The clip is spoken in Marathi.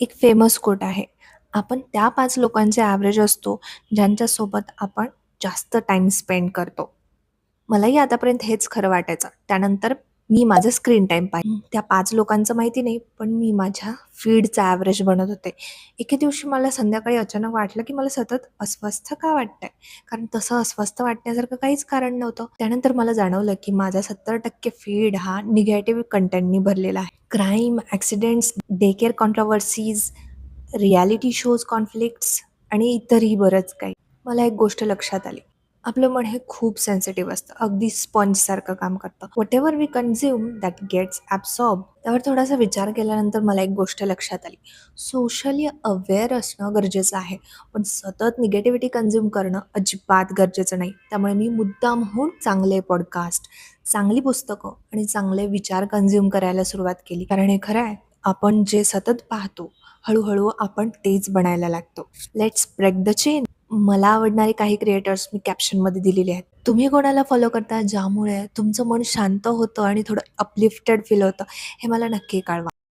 एक फेमस कोट आहे, आपण त्या 5 लोकांचे ॲव्हरेज असतो, ज्यांच्यासोबत आपण जास्त टाईम स्पेंड करतो. मलाही आतापर्यंत हेच खरं वाटायचं. त्यानंतर मी माझं स्क्रीन टाईम पाहिलं. त्या 5 लोकांचं माहिती नाही, पण मी माझ्या फीडचा ॲव्हरेज बनत होते. एके दिवशी मला संध्याकाळी अचानक वाटलं, की मला सतत अस्वस्थ का वाटतंय? कारण तसं अस्वस्थ वाटण्यासारखं काहीच कारण नव्हतं. त्यानंतर मला जाणवलं, की माझा 70% फीड हा निगेटिव्ह कंटेंटनी भरलेला आहे. Crime, accidents, day care controversies, reality shows, conflicts आणि इतरही बरंच काही. मला एक गोष्ट लक्षात आली. आपलं मन हे खूप सेन्सिटिव्ह असतं. अगदी स्पंजसारखं काम करतं. Whatever we consume that gets absorb. त्यावर थोडासा विचार केल्यानंतर मला एक गोष्ट लक्षात आली. सोशली अवेअर असणं गरजेचं आहे, पण सतत निगेटिव्हिटी कन्झ्युम करणं अजिबात गरजेचं नाही. त्यामुळे मी मुद्दामहून चांगले पॉडकास्ट, चांगली पुस्तकं आणि चांगले विचार कन्झ्युम करायला सुरुवात केली. कारण हे खरं आहे, आपण जे सतत पाहतो, हळू आपण तेच बनायला लागतो. Let's break the chain. मला आवडणारे काही क्रिएटर्स मी कॅप्शनमध्ये दिलेले आहेत. तुम्ही कोणाला फॉलो करता ज्यामुळे तुमचं मन शांत होतं आणि थोडं अपलिफ्टेड फील होतं, हे मला नक्की कळवा.